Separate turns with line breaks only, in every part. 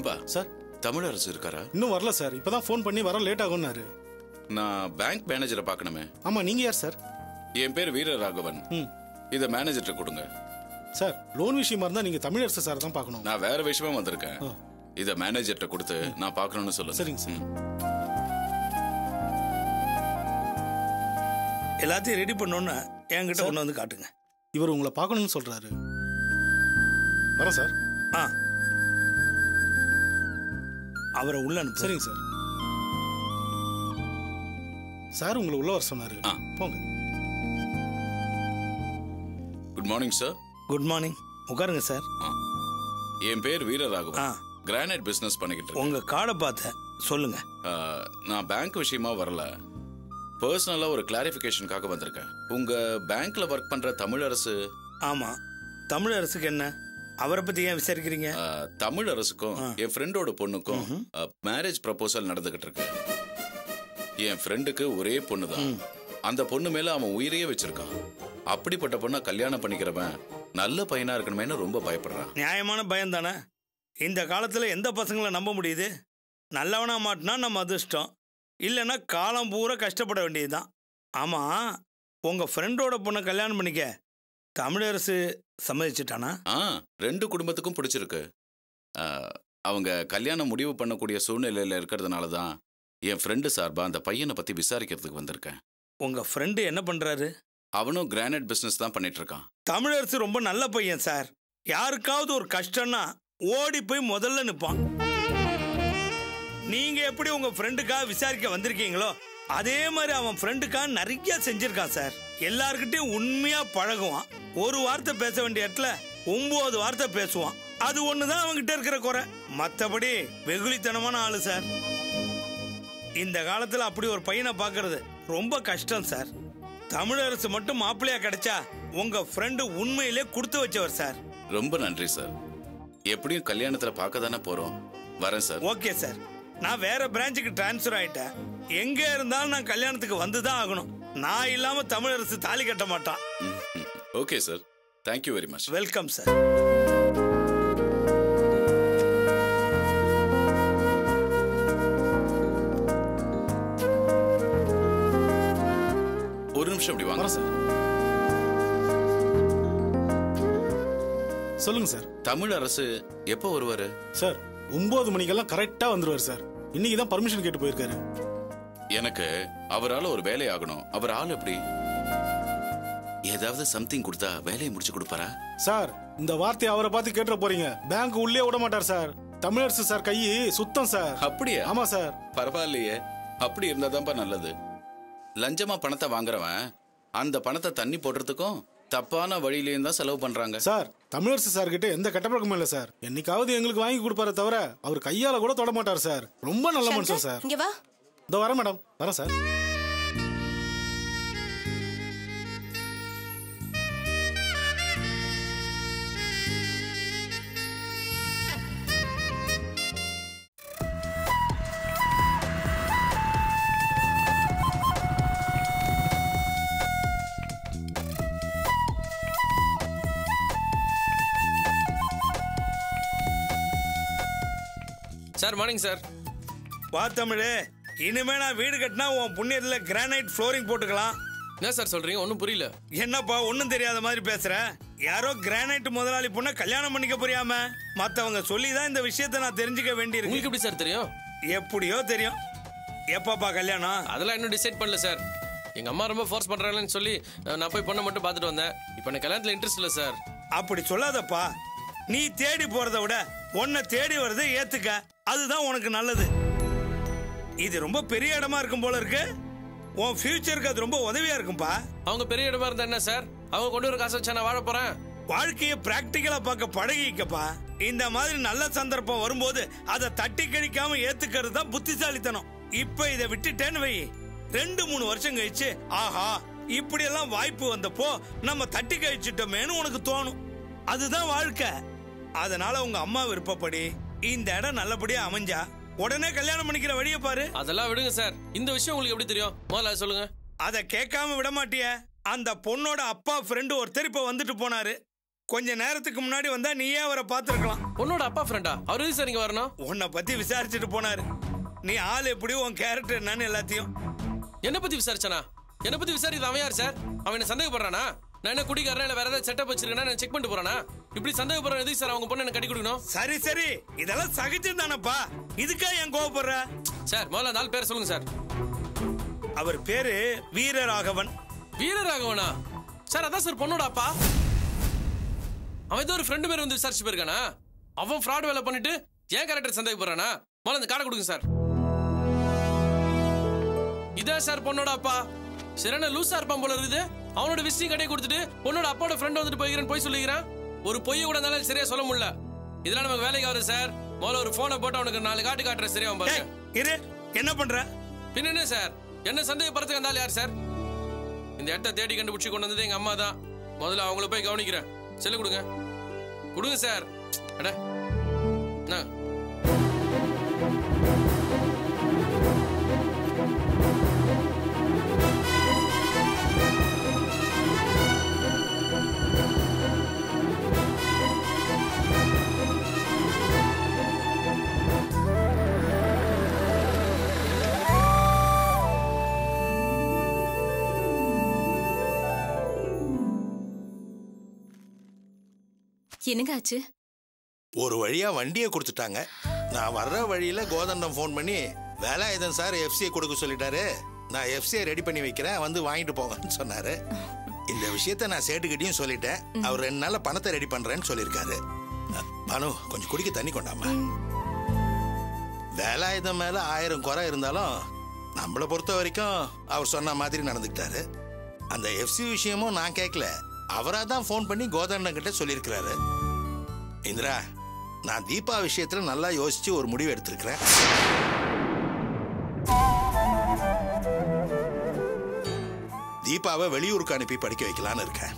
நண்பா
சார்,
தமிழரசு இருக்காரா?
இன்னும் வரல சார். இப்பதான் ஃபோன் பண்ணி வர லேட் ஆகும்னாரு.
நான் பேங்க் மேனேஜரை பார்க்கணுமே.
ஆமா, நீங்க யார் சார்?
என் பேர் வீரராகவன். இதை மேனேஜர்கிட்ட கொடுங்க.
சார், லோன் விஷயமா இருந்தா நீங்க தமிழரசு சார் தான் பார்க்கணும்.
நான் வேற விஷயமா வந்திருக்கேன். இதை மேனேஜர்கிட்ட கொடுத்து நான் பார்க்கணும்னு சொல்லுங்க.
சரிங்க சார்.
எல்லாத்தையும் ரெடி பண்ணோன்னு என்கிட்ட கொண்டு வந்து காட்டுங்க.
இவர் உங்களை பார்க்கணும்னு சொல்றாரு. வரேன் சார்.
அவரை உள்ள அனுப்பு.
சரிங்க சார். சார் உங்களை உள்ள வர சொன்னாரு. போங்க.
Good morning sir.
Good morning. உட்காருங்க சார்.
என் பேர் வீரராகவன். கிரானைட் பிசினஸ் பண்ணிக்கிட்டு இருக்கேன்.
உங்க கார்டை பார்த்தேன், சொல்லுங்க.
நான் பேங்க் விஷயமா வரல, பர்சனலா ஒரு கிளாரிஃபிகேஷனுக்காக வந்திருக்கேன். உங்க பேங்க்ல ஒர்க் பண்ற தமிழரசு?
ஆமா. தமிழரசுக்கு என்ன? அவரை பத்தி ஏன் விசாரிக்கிறீங்க?
தமிழரசுக்கும் என் ஃப்ரெண்டோட பொண்ணுக்கும் மேரேஜ் ப்ரப்போசல் நடந்துகிட்டு இருக்கு. என் ஃப்ரெண்டுக்கு ஒரே பொண்ணு தான். அந்த பொண்ணு மேல அவன் உயிரையே வச்சிருக்கான். அப்படிப்பட்ட பொண்ணை கல்யாணம் பண்ணிக்கிறவன் நல்ல பையனா இருக்கணுமேனு ரொம்ப பயப்படுறான்.
நியாயமான பயம் தானே. இந்த காலத்துல எந்த பசங்களை நம்ப முடியுது? நல்லவனா மாட்டினா நம்ம அதிர்ஷ்டம், இல்லைன்னா காலம் பூரா கஷ்டப்பட வேண்டியதுதான். ஆமா, உங்க ஃப்ரெண்டோட பொண்ணை கல்யாணம் பண்ணிக்க தமிழரசு சம்மதிச்சிட்டானா?
ரெண்டு குடும்பத்துக்கும் பிடிச்சிருக்கு. அவங்க கல்யாணம் முடிவு பண்ணக்கூடிய சூழ்நிலையில இருக்கிறதுனால தான் என் ஃப்ரெண்டு சார்பா அந்த பையனை பத்தி விசாரிக்கிறதுக்கு வந்திருக்கேன்.
உங்க ஃப்ரெண்டு என்ன பண்றாரு?
அவனும் கிரானைட் பிசினஸ் தான் பண்ணிட்டு இருக்கான்.
தமிழரசு ரொம்ப நல்ல பையன் சார். யாருக்காவது ஒரு கஷ்டம்னா ஓடி போய் முதல்ல நிற்பான். நீங்க எப்படி உங்க ஃப்ரெண்டுக்காக விசாரிக்க வந்திருக்கீங்களோ அதே மாதிரி அவன் ஃப்ரெண்டுக்காக நிறைய செஞ்சிருக்கான் சார். எல்லார்கிட்டையும் உண்மையா பழகுவான். ஒரு வார்த்தை பேச வேண்டிய இடத்துல 9 வார்த்தை பேசுவான். அது ஒண்ணுதான் அவன்கிட்ட இருக்கிற குறை. மற்றபடி வெகுளித்தனமான ஆளு சார். இந்த காலத்துல அப்படி ஒரு பையனை பாக்குறது ரொம்ப கஷ்டம் சார். தமிழரசு மட்டும் மாப்பிள்ளையா கிடைச்சா உங்க ஃப்ரெண்டு உண்மையிலே கொடுத்து வச்சவர் சார்.
ரொம்ப நன்றி சார். எப்படியும் கல்யாணத்துல பார்க்க தானே போறோம். வரேன் சார்.
Okay sir. நான் வேற பிரான்ச்சுக்கு டிரான்ஸ்ஃபர் ஆயிட்டேன். எங்க இருந்தாலும் நான் கல்யாணத்துக்கு வந்துதான் ஆகணும். நான் இல்லாம தமிழரசு தாலி கட்ட மாட்டான்.
Okay sir. Thank you very much.
Welcome sir.
ஒரு நிமிஷம் அப்படி வாங்க சார்.
சொல்லுங்க சார்.
தமிழரசு எப்போ வருவாரு?
சார், 9 மணிக்கெல்லாம் கரெக்டா வந்துருவாரு சார். இன்னைக்கு தான் பர்மிஷன் கேட்டு போயிருக்காரு.
எனக்கு அவரால் ஒரு வேலை ஆகணும். அவர் ஆள் எப்படி? ஏதாவது சம்திங் கொடுத்தா வேலையை முடிச்சு கொடுப்பாரா?
சார், இந்த வார்த்தையை அவரை பார்த்து கேட்டுற போறீங்க. பேங்க் உள்ளே விட மாட்டார் சார். தமிழரசு சார் கை சுத்தம் சார்.
அப்படியே?
ஆமா சார்.
பரவாயில்லையே. அப்படி இருந்தாதான்ப்பா நல்லது. லஞ்சமா பணத்தை வாங்குறவன் அந்த பணத்தை தண்ணி போடுறதுக்கும் தப்பான வழியிலேயும் தான் செலவு பண்றாங்க.
சார், தமிழரசு சார் கிட்ட எந்த கெட்ட பழக்கமும் இல்ல சார். என்னைக்காவது எங்களுக்கு வாங்கி கொடுப்பாரு தவிர அவர் கையால கூட தொட மாட்டார் சார். ரொம்ப நல்ல மனுஷன் சார்.
இங்க வா.
இதோ வரேன் மேடம். வரேன் சார்.
Sir morning sir.
வா தமிழே, இனிமே நான் வீடு கட்டினா உன் புண்ணியத்துல கிரானைட் ஃப்ளோரிங் போட்டுக்கலாம்.
என்ன சார் சொல்றீங்க? ஒன்றும் புரியல.
என்னப்பா ஒன்னும் தெரியாத மாதிரி பேசுற? யாரோ கிரானைட் முதலாளி பொண்ண கல்யாணம் பண்ணிக்க புரியாம மத்தவங்க சொல்லிதான் இந்த விஷயத்தை நான் தெரிஞ்சுக்க வேண்டியிருக்கு.
உங்களுக்கு எப்படி சார் தெரியும்?
எப்படியோ தெரியும். எப்பப்பா கல்யாணம்?
அதெல்லாம் இன்னும் டிசைட் பண்ணல சார். எங்க அம்மா ரொம்ப ஃபோர்ஸ் பண்றாங்கன்னு சொல்லி நான் போய் பொண்ணை மட்டும் பார்த்துட்டு வந்தேன். இப்போ எனக்கு கல்யாணத்துல இன்ட்ரெஸ்ட் இல்லை சார்.
அப்படி சொல்லாதப்பா. நீ தேடி போறதை விட உன்னை தேடி வரதை ஏத்துக்க. அதுதான் உனக்கு நல்லது. இது ரொம்ப பெரிய இடமா இருக்கும் போல இருக்கு. உன் ஃபியூச்சருக்கு அது ரொம்ப உதவியா இருக்கும்பா.
அவங்க பெரிய இடமா இருந்தா என்ன சார்? அவங்க கொண்டு வர காசு வச்சா நான் வாழ போறேன்.
வாழ்க்கையை பிராக்டிக்கலா பார்க்க பழகிக்கப்பா. இந்த மாதிரி நல்ல சந்தர்ப்பம் வரும்போது அதை தட்டி கழிக்காம ஏத்துக்கிறது தான் புத்திசாலித்தனம். இப்ப இதை விட்டுட்டேன்னு வை, 2-3 வருஷம் கழிச்சு ஆஹா இப்படி எல்லாம் வாய்ப்பு வந்தப்போ நம்ம தட்டி கழிச்சிட்டோமேனு உனக்கு தோணும். அதுதான் வாழ்க்கை. அதனால உங்க அம்மா விருப்பப்படி இந்த இடம் நல்லபடியா அமைஞ்சா உடனே கல்யாணம் பண்ணிக்கிற வழியை பாரு.
அதெல்லாம் விடுங்க சார். இந்த விஷயம் உங்களுக்கு எப்படி தெரியும்? முதல்ல சொல்லுங்க.
அதை கேட்காம விட மாட்டிய? அந்த பொண்ணோட அப்பா ஃப்ரெண்டு ஒருத்தர் இப்ப வந்துட்டு போனாரு. கொஞ்ச நேரத்துக்கு முன்னாடி வந்தா நீயே அவரை பார்த்துருக்கலாம்.
பொண்ணோட அப்பா ஃப்ரெண்டா? அவர் எது சார் இங்க வரணும்?
உன்னை பத்தி விசாரிச்சுட்டு போனாரு. நீ ஆள் எப்படி, உன் கேரக்டர் என்னன்னு எல்லாத்தையும்.
என்ன பத்தி விசாரிச்சானா? என்ன பத்தி விசாரிக்கிறது அவன் யார் சார்? அவன் என்ன சந்தேகப்படுறானா? நான் என்ன குடிக்காரனா இல்ல வேற ஏதாவது செட்டப் வச்சிருக்கேனா நான் செக் பண்ணிட்டு போறானா? இப்படி சந்தேகப்படுற எதுக்கு சார் அவங்க பொண்ணு என்ன கட்டி கொடுக்கணும்?
சரி சரி, இதெல்லாம் சகிச்சுதானப்பா, இதுக்கா என் கோவப்படுற?
சார் முதல்ல 4 பேர் சொல்லுங்க சார்.
அவர் பேரு வீரராகவன்.
வீரராகவனா? சார் அதான் சார் பொண்ணோட அப்பா. அவன் ஏதோ ஒரு ஃப்ரெண்டு பேர் வந்து விசாரிச்சு போயிருக்கானா? அவன் ஃப்ராட் வேலை பண்ணிட்டு ஏன் கேரக்டர் சந்தேகப்படுறானா? முதல்ல அந்த கார்டை கொடுங்க சார். இதான் சார் பொண்ணோட அப்பா. சரியான லூசா இருப்பான் போல இருக்குது. அவனோட விசிட்டிங் கடையை கொடுத்துட்டு பொண்ணோட அப்பாவோட ஃப்ரெண்ட் வந்துட்டு போய்க்கிறேன்னு போய் சொல்லிக்கிறான். ஒரு பொய்ய கூட இருந்தாலும் சரியா சொல்ல முடியல. இதெல்லாம் நமக்கு வேலைக்கு ஆகுது சார். முதல்ல ஒரு போனை போட்டு அவனுக்கு 4 காட்டு காட்டுற சரியா பாருங்க.
இரு, என்ன பண்ற?
பின்ன என்ன சார், என்ன சந்தேகப்படுறதுக்கு வந்தாலும் யார் சார்? இந்த இடத்த தேடி கண்டுபிடிச்சு கொண்டு வந்தது எங்க அம்மா தான். முதல்ல அவங்கள போய் கவனிக்கிறேன். செல்லு கொடுங்க. கொடுங்க சார். அட நான்
என்னங்க ஆச்சு?
ஒரு வழியா வண்டியை கொடுத்துட்டாங்க. நான் வர்ற வழியில கோதண்டம் ஃபோன் பண்ணி வேலாயுதன் சார் எஃப்சியை கொடுக்க சொல்லிட்டாரு, நான் எஃப்சியை ரெடி பண்ணி வைக்கிறேன், வந்து வாங்கிட்டு போங்கன்னு சொன்னாரு. இந்த விஷயத்த நான் சேட்டுக்கிட்டையும் சொல்லிட்டேன். அவர் 2 நாள்ல பணத்தை ரெடி பண்றேன்னு சொல்லியிருக்காரு. பானு, கொஞ்சம் குடிக்க தண்ணி கொண்டாமா. வேலாயுதம் மேல 1000 குறை இருந்தாலும் நம்மளை பொறுத்த வரைக்கும் அவர் சொன்ன மாதிரி நடந்துக்கிட்டாரு. அந்த எஃப்சி விஷயமும் நான் கேட்கல, அவரா தான் ஃபோன் பண்ணி கோதண்டம் கிட்ட சொல்லியிருக்கிறாரு. இந்திரா, நான் தீபா விஷயத்துல நல்லா யோசிச்சு ஒரு முடிவு எடுத்திருக்கிறேன். தீபாவை வெளியூருக்கு அனுப்பி படிக்க வைக்கலான்னு இருக்கேன்.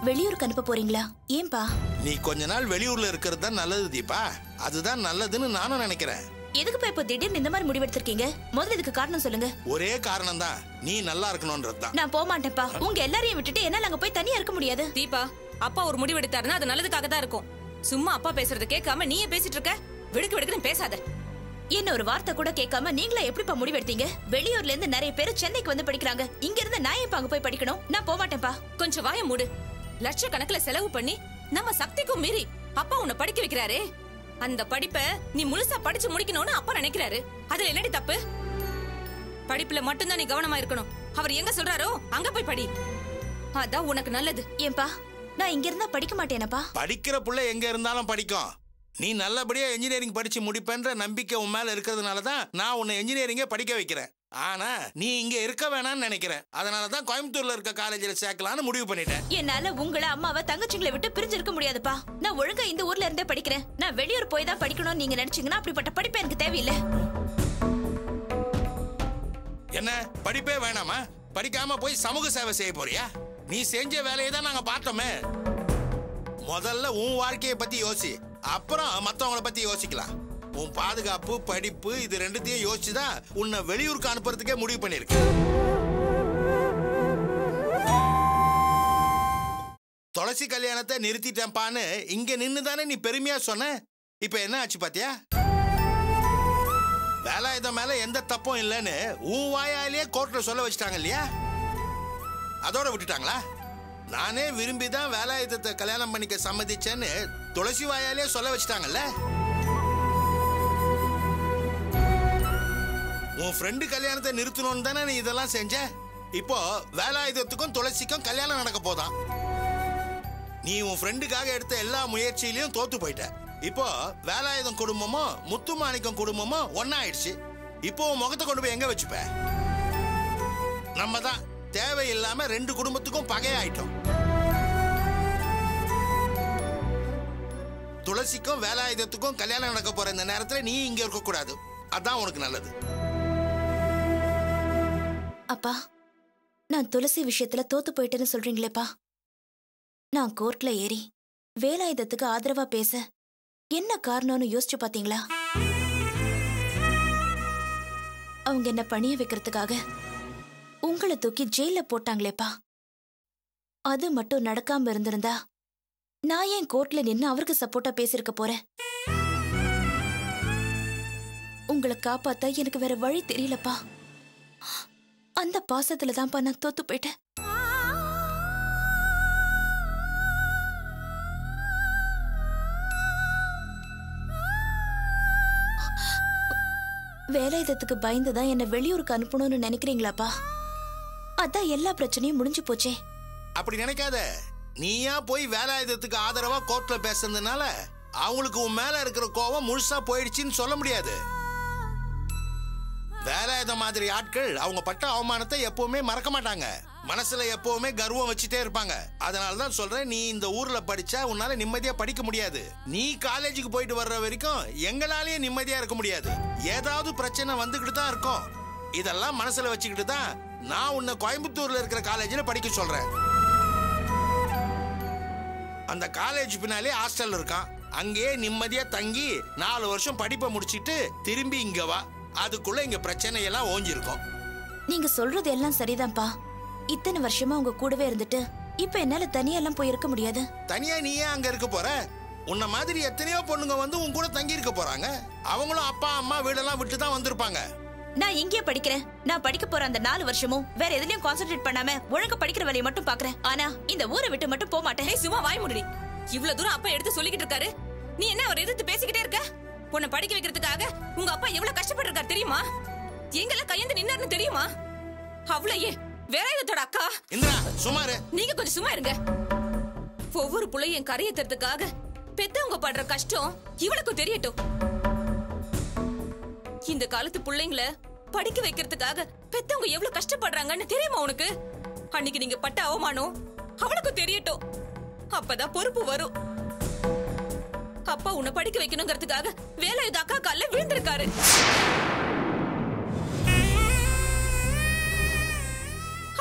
வெளியூருக்கு அனுப்ப போறீங்களா? ஏன்பா?
நீ கொஞ்ச நாள் வெளியூர்ல இருக்கிறது தான் நல்லது தீபா. அதுதான் நல்லதுன்னு நானும் நினைக்கிறேன்.
எதுக்குப்பா இப்போ திடீர்னு இந்த மாதிரி முடிவெடுத்திருக்கீங்க? முதல்ல இதுக்கு காரணம் சொல்லுங்க.
ஒரே காரணம் தான், நீ நல்லா இருக்கணும்ன்றதுதான்.
நான் போக மாட்டேன்ப்பா. உங்க எல்லாரையும் விட்டுட்டு என்னால அங்க போய் தனியா இருக்க முடியாது.
தீபா, அப்பா ஒரு முடிவு எடுத்தாருன்னா அது நல்லதுக்காக தான் இருக்கும். சும்மா அப்பா பேசுறத கேட்காம நீயே பேசிட்டு இருக்க. விடுக்கு விடுக்குன்னு பேசாத.
என்ன ஒரு வார்த்தை கூட கேட்காம நீங்களா எப்படிப்பா முடிவெடுத்தீங்க? வெளியூர்ல இருந்து நிறைய பேர் சென்னைக்கு வந்து படிக்கிறாங்க. இங்க இருந்து நான் ஏன் அங்க போய் படிக்கணும்? நான் போக மாட்டேன்ப்பா.
கொஞ்சம் வாய மூடு. லட்சக்கணக்கில் செலவு பண்ணி நம்ம சக்திக்கும் மீறி அப்பா உன்னை படிக்க வைக்கிறாரே, அந்த படிப்பை நீ முழுசா படிச்சு முடிக்கணும்னு அப்பா நினைக்கிறாரு. அதுல என்னடி தப்பு? படிப்புல மட்டும்தான் நீ கவனமா இருக்கணும். அவர் எங்க சொல்றாரோ அங்க போய் படி. அதான் உனக்கு நல்லது.
ஏன்பா, நான் இங்க இருந்தா படிக்க மாட்டேனப்பா?
படிக்கிற புள்ள எங்க இருந்தாலும் படிக்கும். நீ நல்லபடியா இன்ஜினியரிங் படிச்சு முடிப்பேன்ற நம்பிக்கை உன் மேல இருக்கிறதுனால தான் நான் உன்னை இன்ஜினியரிங்கே படிக்க வைக்கிறேன். ஆனா நீ இங்க இருக்க வேணாம்னு நினைக்கிறேன். அதனாலதான் கோயம்புத்தூர்ல இருக்க காலேஜ்ல சேர்க்கலாம்னு முடிவு பண்ணிட்டேன்.
என்னால உங்களை அம்மாவை தங்கச்சிங்களை விட்டு பிரிஞ்சிருக்க முடியாதுப்பா. நான் ஒழுங்கா இந்த ஊர்ல இருந்தே படிக்கிறேன். நான் வெளியூர் போய் தான் படிக்கணும்னு நீங்க நினைச்சீங்கன்னா அப்படிப்பட்ட படிப்பு எனக்கு தேவையில்லை.
என்ன படிப்பே வேணாமா? படிக்காம போய் சமூக சேவை செய்ய போறியா? நீ செஞ்ச வேலையை தான் நாங்க பார்த்தோமே. முதல்ல உன் வாழ்க்கையை பத்தி யோசி, அப்புறம் மத்தவங்களை பத்தி யோசிக்கலாம். உன் பாதுகாப்பு, படிப்பு இது ரெண்டுத்தையும் யோசிச்சுதான் உன்னை வெளியூருக்கு அனுப்புறதுக்கே முடிவு பண்ணிருக்கு. துளசி கல்யாணத்தை நிறுத்திட்டேன்பான்னு இங்க நின்னு தானே நீ பெருமையா சொன்ன. இப்ப என்ன ஆச்சு பாத்தியா? வேலாயுதம் மேல எந்த தப்பும் இல்லைன்னு உன் வாயாலேயே கோர்ட்ல சொல்ல வச்சுட்டாங்க இல்லையா? அதோட விட்டுட்டாங்களா? நானே விரும்பிதான் வேலாயுதத்தை கல்யாணம் பண்ணிக்க சம்மதிச்சேன்னு துளசி வாயாலேயே சொல்ல வச்சுட்டாங்கல்ல. உன் ஃப்ரெண்டு கல்யாணத்தை நிறுத்தணும்னு தானே நீ இதெல்லாம் செஞ்ச. இப்போ வேலாயுதத்துக்கும் துளசிக்கும் கல்யாணம் நடக்க போதான். நீ உன் ஃப்ரெண்டுக்காக எடுத்த எல்லா முயற்சியிலையும் தோத்து போயிட்ட. இப்போ வேலாயுதம் குடும்பமும் முத்துமாணிக்கம் குடும்பமும் ஒன்னா ஆயிடுச்சு. இப்போ உன் முகத்தை கொண்டு போய் எங்க வச்சுப்ப? நம்ம தான் தேவையில்லாம 2 குடும்பத்துக்கும் பகையாயிட்டோம். துளசிக்கும் வேலாயுதத்துக்கும் கல்யாணம் நடக்க போற இந்த நேரத்துல நீ இங்க இருக்க கூடாது. அதான் உனக்கு நல்லது.
அப்பா, நான் துளசி விஷயத்துல தோத்து போயிட்டேன்னு சொல்றீங்களேப்பா. நான் கோர்ட்ல ஏறி வேலாயுதத்துக்கு ஆதரவா பேச என்ன காரணம்னு யோசிச்சு பாத்தீங்களா? அவங்க என்ன பணிய வைக்கிறதுக்காக உங்களை தூக்கி ஜெயில போட்டாங்களேப்பா. அது மட்டும் நடக்காம இருந்திருந்தா நான் ஏன் கோர்ட்ல நின்னு அவருக்கு சப்போர்ட்டா பேசிருக்க போறேன்? உங்களை காப்பாத்த எனக்கு வேற வழி தெரியலப்பா. அந்த பாசத்துல தான்ப்பா நான் தோத்து போயிட்டேன். வேலாயுதத்துக்கு பயந்துதான் என்ன வெளியூருக்கு அனுப்பணும்னு நினைக்கிறீங்களாப்பா? அதான் எல்லா பிரச்சனையும் முடிஞ்சு போச்சே.
அப்படி நினைக்காத. நீயா போய் வேலாயுதத்துக்கு ஆதரவா கோர்ட்ல பேசுறதுனால அவங்களுக்கு உன் மேல இருக்கிற கோவம் முழுசா போயிடுச்சுன்னு சொல்ல முடியாது. வேலாயுதம் மாதிரி ஆட்கள் அவங்க பட்ட அவமானத்தை எப்பவுமே மறக்க மாட்டாங்க. மனசுல எப்பவுமே கர்வம் வச்சுட்டே இருப்பாங்க. அதனாலதான் சொல்றேன், நீ இந்த ஊர்ல படிச்சா உன்னால நிம்மதியா படிக்க முடியாது. நீ காலேஜுக்கு போயிட்டு வர்ற வரைக்கும் எங்களாலேயே நிம்மதியா இருக்க முடியாது. ஏதாவது பிரச்சனை வந்துகிட்டு தான் இருக்கும். இதெல்லாம் மனசுல வச்சுக்கிட்டு தான் நான் உன்னை கோயம்புத்தூர்ல இருக்கிற காலேஜ்ல படிக்க சொல்றேன். அந்த காலேஜ் பின்னாலே ஹாஸ்டல் இருக்கான். அங்கேயே நிம்மதியா தங்கி 4 வருஷம் படிப்பை முடிச்சிட்டு திரும்பி இங்க வா. அதுக்குள்ள இங்க பிரச்சனை எல்லாம் ஓஞ்சிருக்கும்.
நீங்க சொல்றது எல்லாம் சரிதான்ப்பா. இத்தனை வருஷமா உங்க கூடவே இருந்துட்டு இப்ப என்னால தனியெல்லாம் போய் இருக்க முடியாது.
தனியா நீ ஏன் அங்க இருக்க போற? உன்ன மாதிரி எத்தனையோ பொண்ணுங்க வந்து உன் கூட தங்கி இருக்க போறாங்க. அவங்களும் அப்பா அம்மா வீடெல்லாம் விட்டு தான் வந்திருப்பாங்க.
நான் இங்கே படிக்கிறேன். நான் படிக்க போற அந்த 4 வருஷமும் வேற எதுலயும் கான்சென்ட்ரேட் பண்ணாம ஒழுங்கா படிக்கிற வேலையை மட்டும் பாக்குறேன். ஆனா இந்த ஊரை விட்டு மட்டும் போக மாட்டேன்.
சும்மா வாய் முடி. இவ்வளவு தூரம் அப்பா எடுத்து சொல்லிக்கிட்டு இருக்காரு, நீ என்ன அவர் எதிர்த்து பேசிக்கிட்டே இருக்க? உன்னை படிக்க வைக்கிறதுக்காக உங்க அப்பா எவ்வளவு கஷ்டப்பட்டிருக்காரு தெரியுமா? எங்கெல்லாம் கையெழுந்து நின்னாருன்னு தெரியுமா? அவ்வளவு வேலாயுதத்தோட அக்கா.
இந்திரா சுமாரு,
நீங்க கொஞ்சம் சும்மா இருங்க. ஒவ்வொரு புள்ளையும் கரையேத்துறதுக்காக பெத்தவங்க படுற கஷ்டம் இவளுக்கும் தெரியட்டும். இந்த காலத்து பிள்ளைங்களை படிக்க வைக்கிறதுக்காக பெத்தவங்க எவ்வளவு கஷ்டப்படுறாங்கன்னு தெரியுமா உனக்கு? அன்னைக்கு நீங்க பட்ட அவமானம் அவளுக்கும் தெரியட்டும். அப்பதான் பொறுப்பு வரும். அப்பா உன்னை படிக்க வைக்கணுங்கிறதுக்காக வேலாயுத அக்கா கால்ல விழுந்திருக்காரு.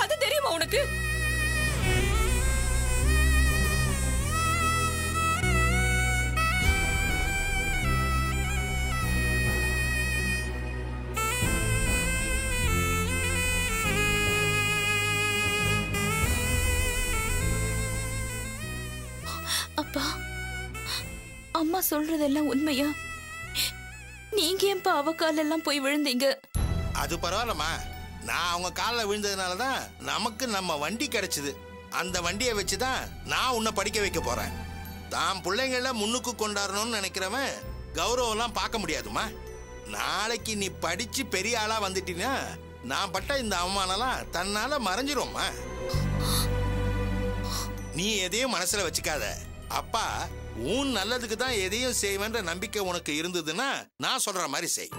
அது தெரியுமா உனக்கு?
அப்பா, அம்மா சொல்றதெல்லாம் உண்மையா? நீங்க ஏன்பா அவ காலெல்லாம் போய் விழுந்தீங்க?
அது பரவாயில்லம்மா. நான் அவங்க காலில் விழுந்ததுனாலதான் நமக்கு நம்ம வண்டி கிடைச்சது. அந்த வண்டியை வச்சுதான் நான் உன்னை படிக்க வைக்க போறேன். தான் பிள்ளைங்கள முன்னுக்கு கொண்டாடணும்னு நினைக்கிறவன் கௌரவம்லாம் பார்க்க முடியாதுமா. நாளைக்கு நீ படிச்சு பெரிய ஆளா வந்துட்டீன்னா நான் பட்ட இந்த அவமானம்லாம் தன்னால மறைஞ்சிரும்மா. நீ எதையும் மனசுல வச்சுக்காத. அப்பா உன் நல்லதுக்கு தான் எதையும் செய்வேன்ற நம்பிக்கை உனக்கு இருந்ததுன்னா நான் சொல்ற மாதிரி செய்.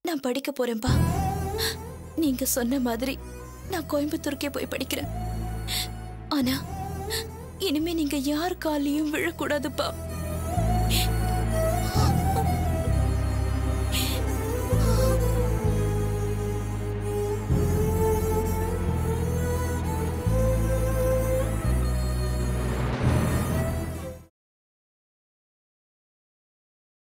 நான் படிக்க போறேன்பா. நீங்க சொன்ன மாதிரி நான் கோயம்புத்தூருக்கே போய் படிக்கிறேன். ஆனா இனிமே நீங்க யார் காலையும் விழக்கூடாதுப்பா.